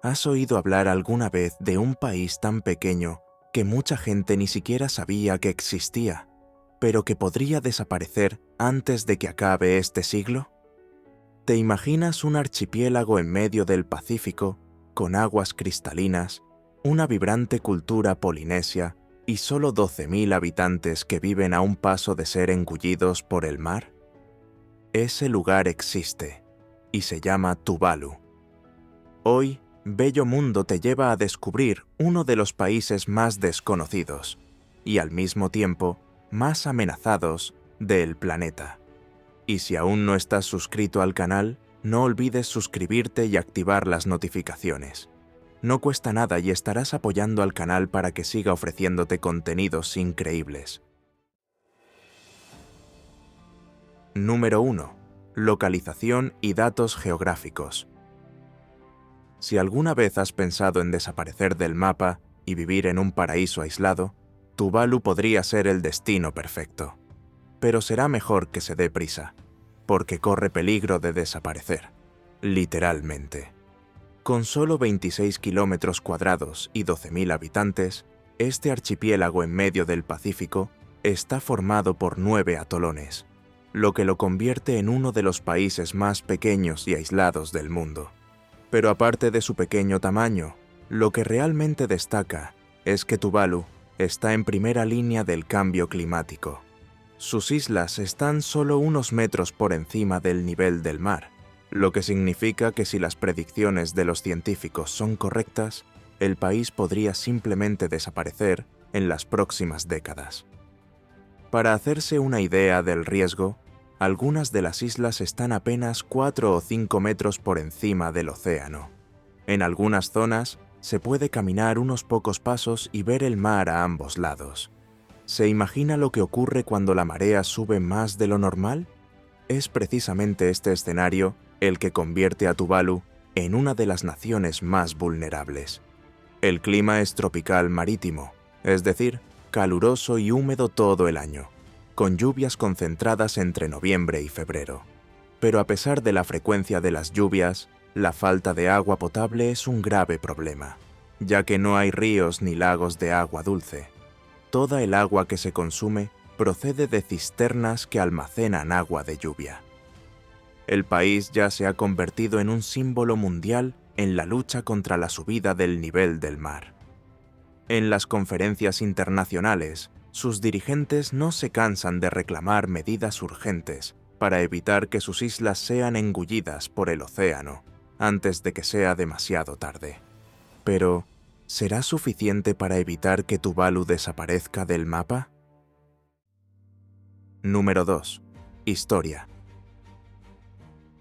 ¿Has oído hablar alguna vez de un país tan pequeño que mucha gente ni siquiera sabía que existía, pero que podría desaparecer antes de que acabe este siglo? ¿Te imaginas un archipiélago en medio del Pacífico, con aguas cristalinas, una vibrante cultura polinesia y solo 12.000 habitantes que viven a un paso de ser engullidos por el mar? Ese lugar existe, y se llama Tuvalu. Hoy, Bello Mundo te lleva a descubrir uno de los países más desconocidos, y al mismo tiempo más amenazados del planeta. Y si aún no estás suscrito al canal, no olvides suscribirte y activar las notificaciones. No cuesta nada y estarás apoyando al canal para que siga ofreciéndote contenidos increíbles. Número 1. Localización y datos geográficos. Si alguna vez has pensado en desaparecer del mapa y vivir en un paraíso aislado, Tuvalu podría ser el destino perfecto. Pero será mejor que se dé prisa, porque corre peligro de desaparecer, literalmente. Con solo 26 kilómetros cuadrados y 12.000 habitantes, este archipiélago en medio del Pacífico está formado por 9 atolones, lo que lo convierte en uno de los países más pequeños y aislados del mundo. Pero aparte de su pequeño tamaño, lo que realmente destaca es que Tuvalu está en primera línea del cambio climático. Sus islas están solo unos metros por encima del nivel del mar, lo que significa que si las predicciones de los científicos son correctas, el país podría simplemente desaparecer en las próximas décadas. Para hacerse una idea del riesgo, algunas de las islas están apenas 4 o 5 metros por encima del océano. En algunas zonas se puede caminar unos pocos pasos y ver el mar a ambos lados. ¿Se imagina lo que ocurre cuando la marea sube más de lo normal? Es precisamente este escenario el que convierte a Tuvalu en una de las naciones más vulnerables. El clima es tropical marítimo, es decir, caluroso y húmedo todo el año, con lluvias concentradas entre noviembre y febrero. Pero a pesar de la frecuencia de las lluvias, la falta de agua potable es un grave problema, ya que no hay ríos ni lagos de agua dulce. Toda el agua que se consume procede de cisternas que almacenan agua de lluvia. El país ya se ha convertido en un símbolo mundial en la lucha contra la subida del nivel del mar. En las conferencias internacionales, sus dirigentes no se cansan de reclamar medidas urgentes para evitar que sus islas sean engullidas por el océano antes de que sea demasiado tarde. Pero, ¿será suficiente para evitar que Tuvalu desaparezca del mapa? Número 2. Historia.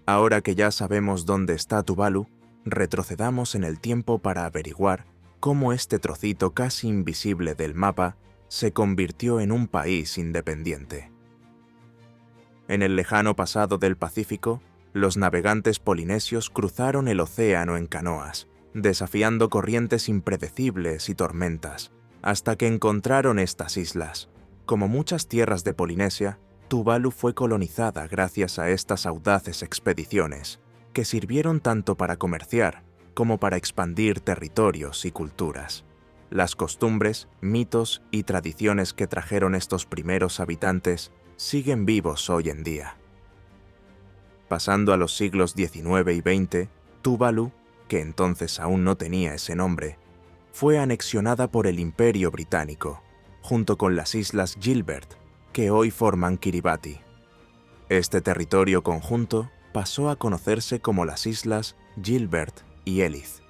Ahora que ya sabemos dónde está Tuvalu, retrocedamos en el tiempo para averiguar cómo este trocito casi invisible del mapa se convirtió en un país independiente. En el lejano pasado del Pacífico, los navegantes polinesios cruzaron el océano en canoas, desafiando corrientes impredecibles y tormentas, hasta que encontraron estas islas. Como muchas tierras de Polinesia, Tuvalu fue colonizada gracias a estas audaces expediciones, que sirvieron tanto para comerciar como para expandir territorios y culturas. Las costumbres, mitos y tradiciones que trajeron estos primeros habitantes siguen vivos hoy en día. Pasando a los siglos XIX y XX, Tuvalu, que entonces aún no tenía ese nombre, fue anexionada por el Imperio Británico, junto con las Islas Gilbert, que hoy forman Kiribati. Este territorio conjunto pasó a conocerse como las Islas Gilbert y Ellice.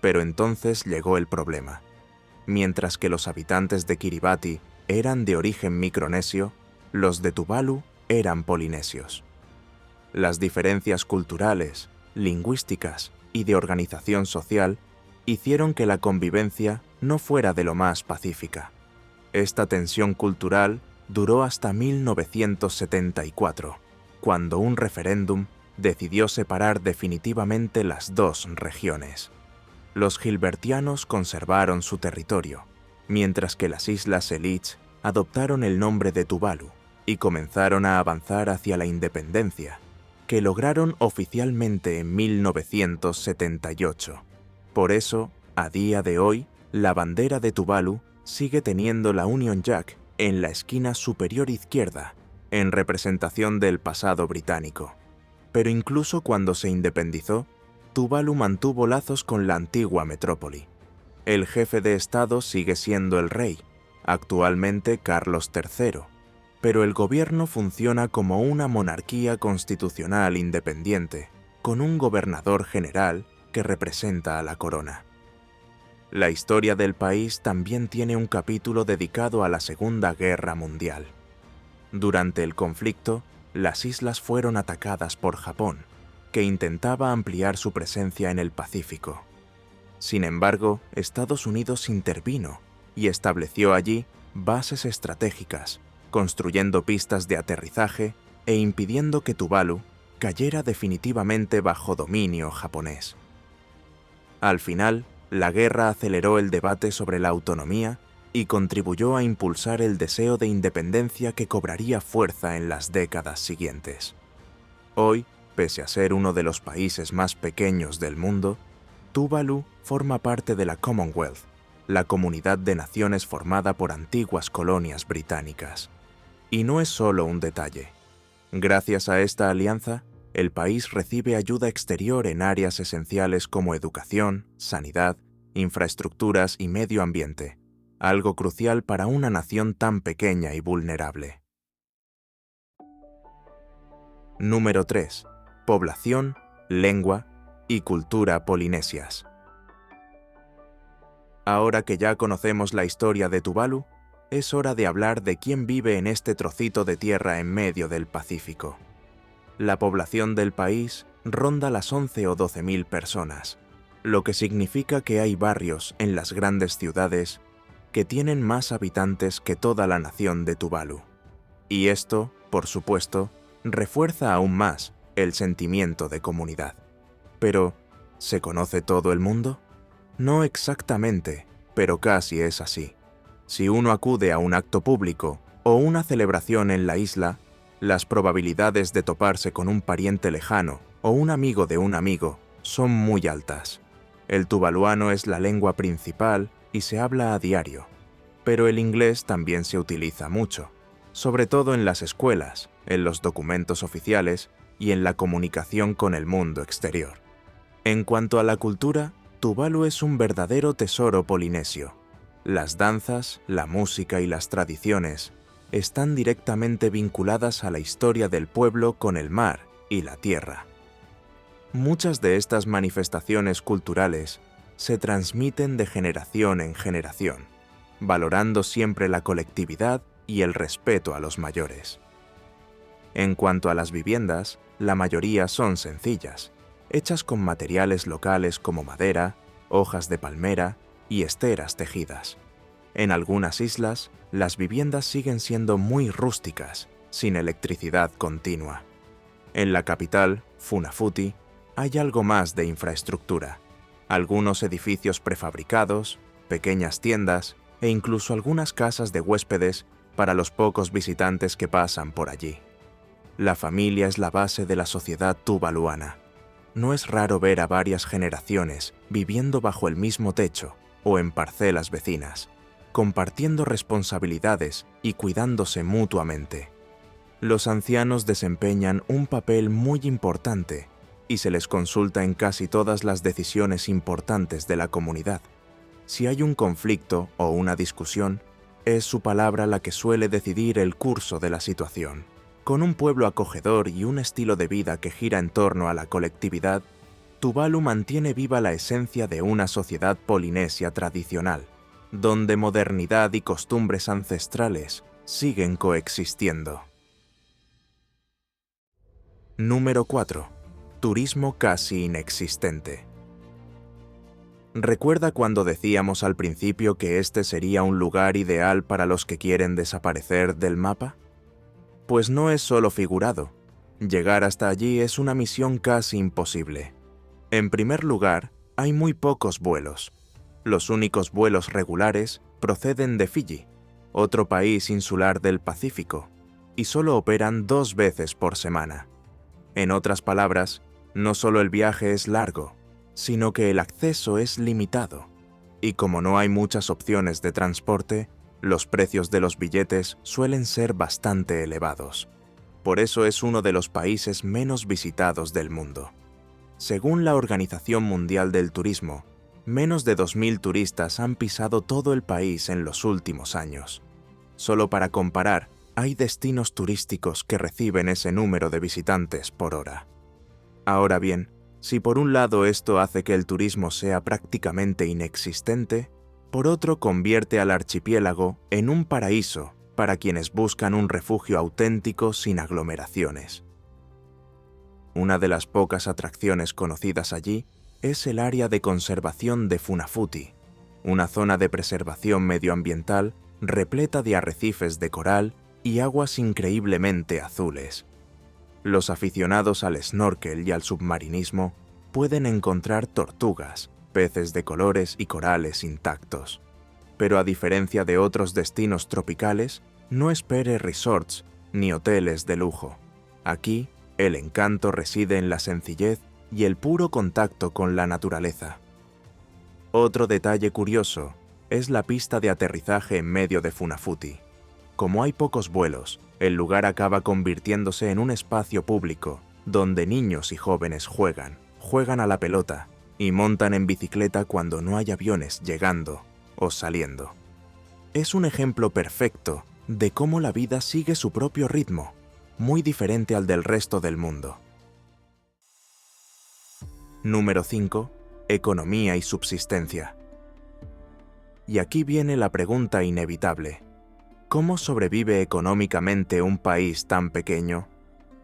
Pero entonces llegó el problema. Mientras que los habitantes de Kiribati eran de origen micronesio, los de Tuvalu eran polinesios. Las diferencias culturales, lingüísticas y de organización social hicieron que la convivencia no fuera de lo más pacífica. Esta tensión cultural duró hasta 1974, cuando un referéndum decidió separar definitivamente las dos regiones. Los gilbertianos conservaron su territorio, mientras que las Islas Ellice adoptaron el nombre de Tuvalu y comenzaron a avanzar hacia la independencia, que lograron oficialmente en 1978. Por eso, a día de hoy, la bandera de Tuvalu sigue teniendo la Union Jack en la esquina superior izquierda, en representación del pasado británico. Pero incluso cuando se independizó, Tuvalu mantuvo lazos con la antigua metrópoli. El jefe de Estado sigue siendo el rey, actualmente Carlos III, pero el gobierno funciona como una monarquía constitucional independiente, con un gobernador general que representa a la corona. La historia del país también tiene un capítulo dedicado a la Segunda Guerra Mundial. Durante el conflicto, las islas fueron atacadas por Japón, que intentaba ampliar su presencia en el Pacífico. Sin embargo, Estados Unidos intervino y estableció allí bases estratégicas, construyendo pistas de aterrizaje e impidiendo que Tuvalu cayera definitivamente bajo dominio japonés. Al final, la guerra aceleró el debate sobre la autonomía y contribuyó a impulsar el deseo de independencia que cobraría fuerza en las décadas siguientes. Hoy, pese a ser uno de los países más pequeños del mundo, Tuvalu forma parte de la Commonwealth, la comunidad de naciones formada por antiguas colonias británicas. Y no es solo un detalle. Gracias a esta alianza, el país recibe ayuda exterior en áreas esenciales como educación, sanidad, infraestructuras y medio ambiente, algo crucial para una nación tan pequeña y vulnerable. Número 3. Población, lengua y cultura polinesias. Ahora que ya conocemos la historia de Tuvalu, es hora de hablar de quién vive en este trocito de tierra en medio del Pacífico. La población del país ronda las 11 o 12.000 personas, lo que significa que hay barrios en las grandes ciudades que tienen más habitantes que toda la nación de Tuvalu. Y esto, por supuesto, refuerza aún más el sentimiento de comunidad. Pero, ¿se conoce todo el mundo? No exactamente, pero casi es así. Si uno acude a un acto público o una celebración en la isla, las probabilidades de toparse con un pariente lejano o un amigo de un amigo son muy altas. El tuvaluano es la lengua principal y se habla a diario, pero el inglés también se utiliza mucho, sobre todo en las escuelas, en los documentos oficiales y en la comunicación con el mundo exterior. En cuanto a la cultura, Tuvalu es un verdadero tesoro polinesio. Las danzas, la música y las tradiciones están directamente vinculadas a la historia del pueblo con el mar y la tierra. Muchas de estas manifestaciones culturales se transmiten de generación en generación, valorando siempre la colectividad y el respeto a los mayores. En cuanto a las viviendas, la mayoría son sencillas, hechas con materiales locales como madera, hojas de palmera y esteras tejidas. En algunas islas, las viviendas siguen siendo muy rústicas, sin electricidad continua. En la capital, Funafuti, hay algo más de infraestructura. Algunos edificios prefabricados, pequeñas tiendas e incluso algunas casas de huéspedes para los pocos visitantes que pasan por allí. La familia es la base de la sociedad tuvaluana. No es raro ver a varias generaciones viviendo bajo el mismo techo o en parcelas vecinas, compartiendo responsabilidades y cuidándose mutuamente. Los ancianos desempeñan un papel muy importante y se les consulta en casi todas las decisiones importantes de la comunidad. Si hay un conflicto o una discusión, es su palabra la que suele decidir el curso de la situación. Con un pueblo acogedor y un estilo de vida que gira en torno a la colectividad, Tuvalu mantiene viva la esencia de una sociedad polinesia tradicional, donde modernidad y costumbres ancestrales siguen coexistiendo. Número 4. Turismo casi inexistente. ¿Recuerda cuando decíamos al principio que este sería un lugar ideal para los que quieren desaparecer del mapa? Pues no es solo figurado. Llegar hasta allí es una misión casi imposible. En primer lugar, hay muy pocos vuelos. Los únicos vuelos regulares proceden de Fiyi, otro país insular del Pacífico, y solo operan 2 veces por semana. En otras palabras, no solo el viaje es largo, sino que el acceso es limitado, y como no hay muchas opciones de transporte, los precios de los billetes suelen ser bastante elevados. Por eso es uno de los países menos visitados del mundo. Según la Organización Mundial del Turismo, menos de 2.000 turistas han pisado todo el país en los últimos años. Solo para comparar, hay destinos turísticos que reciben ese número de visitantes por hora. Ahora bien, si por un lado esto hace que el turismo sea prácticamente inexistente, por otro convierte al archipiélago en un paraíso para quienes buscan un refugio auténtico sin aglomeraciones. Una de las pocas atracciones conocidas allí es el área de conservación de Funafuti, una zona de preservación medioambiental repleta de arrecifes de coral y aguas increíblemente azules. Los aficionados al snorkel y al submarinismo pueden encontrar tortugas, peces de colores y corales intactos. Pero a diferencia de otros destinos tropicales, no espere resorts ni hoteles de lujo. Aquí, el encanto reside en la sencillez y el puro contacto con la naturaleza. Otro detalle curioso es la pista de aterrizaje en medio de Funafuti. Como hay pocos vuelos, el lugar acaba convirtiéndose en un espacio público donde niños y jóvenes juegan a la pelota y montan en bicicleta cuando no hay aviones llegando o saliendo. Es un ejemplo perfecto de cómo la vida sigue su propio ritmo, muy diferente al del resto del mundo. Número 5. Economía y subsistencia. Y aquí viene la pregunta inevitable. ¿Cómo sobrevive económicamente un país tan pequeño?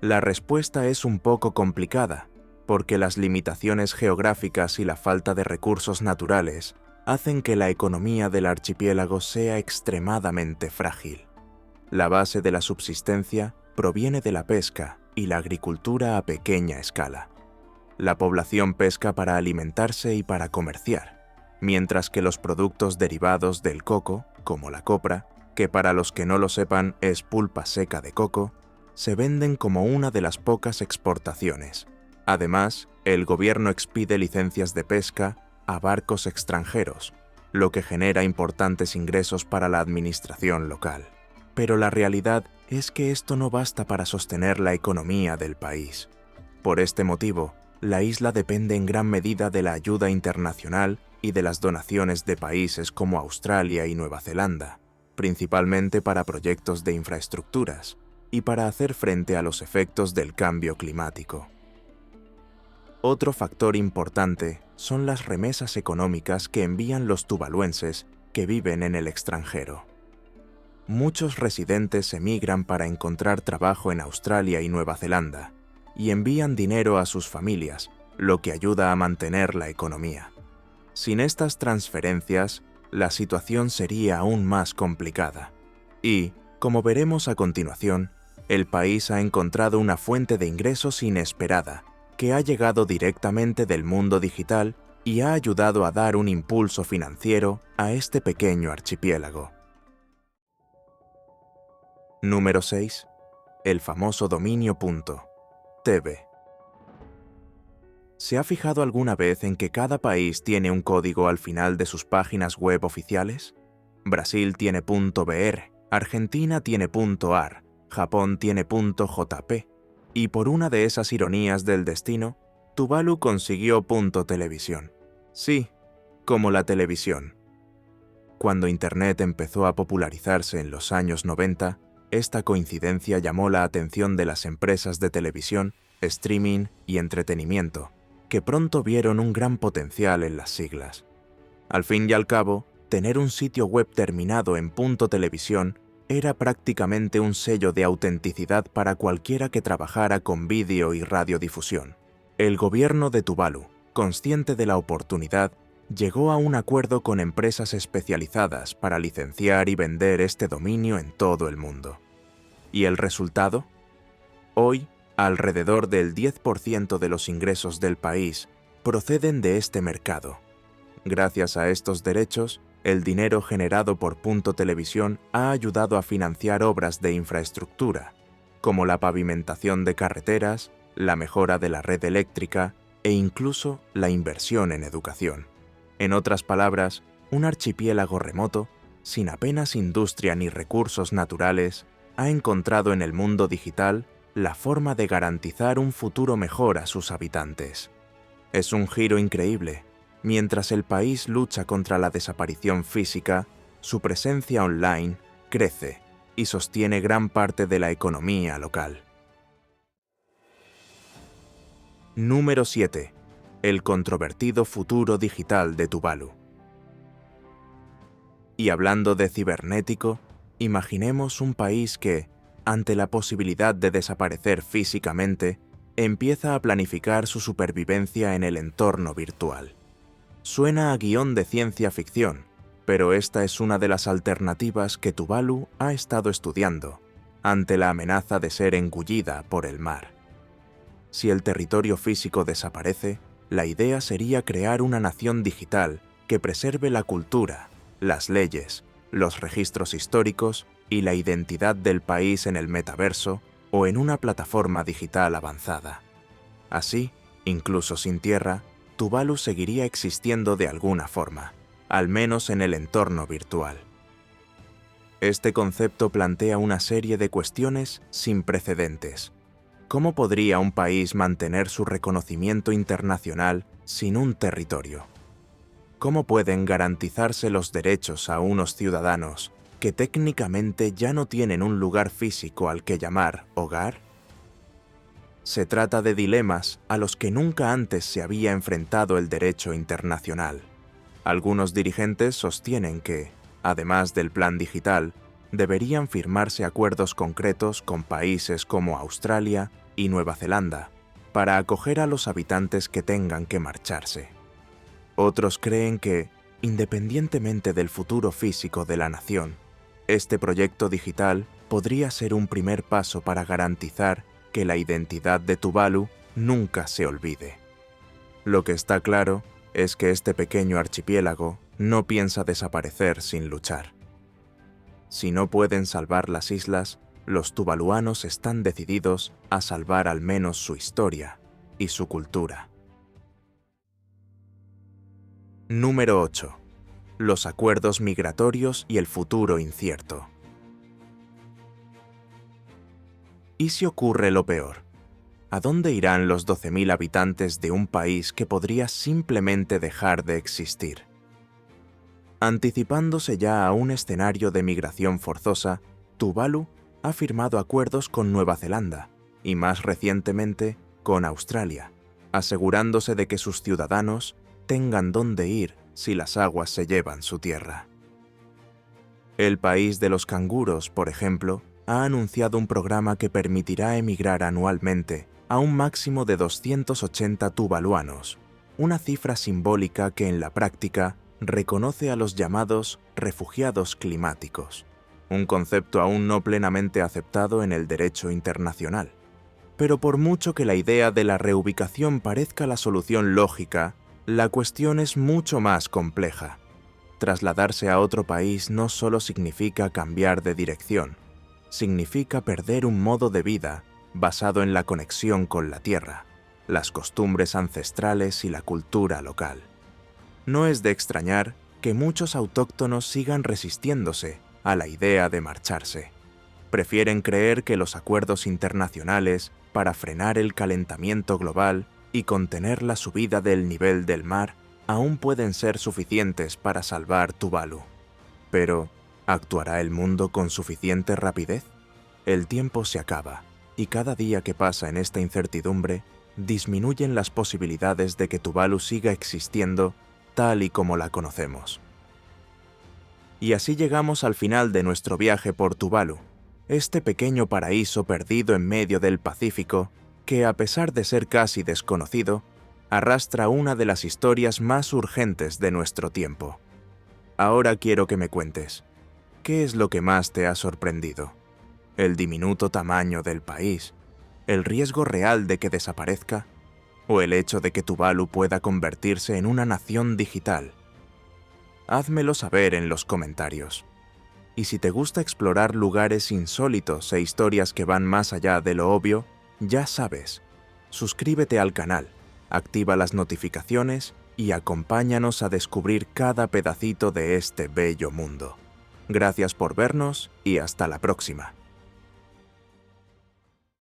La respuesta es un poco complicada, porque las limitaciones geográficas y la falta de recursos naturales hacen que la economía del archipiélago sea extremadamente frágil. La base de la subsistencia proviene de la pesca y la agricultura a pequeña escala. La población pesca para alimentarse y para comerciar, mientras que los productos derivados del coco, como la copra, que para los que no lo sepan es pulpa seca de coco, se venden como una de las pocas exportaciones. Además, el gobierno expide licencias de pesca a barcos extranjeros, lo que genera importantes ingresos para la administración local. Pero la realidad es que esto no basta para sostener la economía del país. Por este motivo, la isla depende en gran medida de la ayuda internacional y de las donaciones de países como Australia y Nueva Zelanda, principalmente para proyectos de infraestructuras y para hacer frente a los efectos del cambio climático. Otro factor importante son las remesas económicas que envían los tuvaluenses que viven en el extranjero. Muchos residentes emigran para encontrar trabajo en Australia y Nueva Zelanda y envían dinero a sus familias, lo que ayuda a mantener la economía. Sin estas transferencias, la situación sería aún más complicada. Y, como veremos a continuación, el país ha encontrado una fuente de ingresos inesperada que ha llegado directamente del mundo digital y ha ayudado a dar un impulso financiero a este pequeño archipiélago. Número 6. El famoso dominio.tv. ¿Se ha fijado alguna vez en que cada país tiene un código al final de sus páginas web oficiales? Brasil tiene .br, Argentina tiene .ar, Japón tiene .jp, y por una de esas ironías del destino, Tuvalu consiguió .televisión. Sí, como la televisión. Cuando Internet empezó a popularizarse en los años 90, esta coincidencia llamó la atención de las empresas de televisión, streaming y entretenimiento, que pronto vieron un gran potencial en las siglas. Al fin y al cabo, tener un sitio web terminado en .televisión era prácticamente un sello de autenticidad para cualquiera que trabajara con vídeo y radiodifusión. El gobierno de Tuvalu, consciente de la oportunidad, llegó a un acuerdo con empresas especializadas para licenciar y vender este dominio en todo el mundo. ¿Y el resultado? Hoy, alrededor del 10% de los ingresos del país proceden de este mercado. Gracias a estos derechos, el dinero generado por .televisión ha ayudado a financiar obras de infraestructura, como la pavimentación de carreteras, la mejora de la red eléctrica e incluso la inversión en educación. En otras palabras, un archipiélago remoto, sin apenas industria ni recursos naturales, ha encontrado en el mundo digital la forma de garantizar un futuro mejor a sus habitantes. Es un giro increíble. Mientras el país lucha contra la desaparición física, su presencia online crece y sostiene gran parte de la economía local. Número 7. El controvertido futuro digital de Tuvalu. Y hablando de cibernético, imaginemos un país que, ante la posibilidad de desaparecer físicamente, empieza a planificar su supervivencia en el entorno virtual. Suena a guión de ciencia ficción, pero esta es una de las alternativas que Tuvalu ha estado estudiando, ante la amenaza de ser engullida por el mar. Si el territorio físico desaparece, la idea sería crear una nación digital que preserve la cultura, las leyes, los registros históricos y la identidad del país en el metaverso o en una plataforma digital avanzada. Así, incluso sin tierra, Tuvalu seguiría existiendo de alguna forma, al menos en el entorno virtual. Este concepto plantea una serie de cuestiones sin precedentes. ¿Cómo podría un país mantener su reconocimiento internacional sin un territorio? ¿Cómo pueden garantizarse los derechos a unos ciudadanos que técnicamente ya no tienen un lugar físico al que llamar hogar? Se trata de dilemas a los que nunca antes se había enfrentado el derecho internacional. Algunos dirigentes sostienen que, además del plan digital, deberían firmarse acuerdos concretos con países como Australia y Nueva Zelanda para acoger a los habitantes que tengan que marcharse. Otros creen que, independientemente del futuro físico de la nación, este proyecto digital podría ser un primer paso para garantizar que la identidad de Tuvalu nunca se olvide. Lo que está claro es que este pequeño archipiélago no piensa desaparecer sin luchar. Si no pueden salvar las islas, los tuvaluanos están decididos a salvar al menos su historia y su cultura. Número 8. Los acuerdos migratorios y el futuro incierto. ¿Y si ocurre lo peor? ¿A dónde irán los 12.000 habitantes de un país que podría simplemente dejar de existir? Anticipándose ya a un escenario de migración forzosa, Tuvalu ha firmado acuerdos con Nueva Zelanda y más recientemente con Australia, asegurándose de que sus ciudadanos tengan dónde ir si las aguas se llevan su tierra. El país de los canguros, por ejemplo, ha anunciado un programa que permitirá emigrar anualmente a un máximo de 280 tuvaluanos, una cifra simbólica que en la práctica reconoce a los llamados refugiados climáticos, un concepto aún no plenamente aceptado en el derecho internacional. Pero por mucho que la idea de la reubicación parezca la solución lógica, la cuestión es mucho más compleja. Trasladarse a otro país no solo significa cambiar de dirección, significa perder un modo de vida basado en la conexión con la tierra, las costumbres ancestrales y la cultura local. No es de extrañar que muchos autóctonos sigan resistiéndose a la idea de marcharse. Prefieren creer que los acuerdos internacionales para frenar el calentamiento global y contener la subida del nivel del mar aún pueden ser suficientes para salvar Tuvalu. Pero, ¿actuará el mundo con suficiente rapidez? El tiempo se acaba, y cada día que pasa en esta incertidumbre, disminuyen las posibilidades de que Tuvalu siga existiendo tal y como la conocemos. Y así llegamos al final de nuestro viaje por Tuvalu, este pequeño paraíso perdido en medio del Pacífico que, a pesar de ser casi desconocido, arrastra una de las historias más urgentes de nuestro tiempo. Ahora quiero que me cuentes, ¿qué es lo que más te ha sorprendido? ¿El diminuto tamaño del país? ¿El riesgo real de que desaparezca? ¿O el hecho de que Tuvalu pueda convertirse en una nación digital? Házmelo saber en los comentarios. Y si te gusta explorar lugares insólitos e historias que van más allá de lo obvio, ya sabes, suscríbete al canal, activa las notificaciones y acompáñanos a descubrir cada pedacito de este bello mundo. Gracias por vernos y hasta la próxima.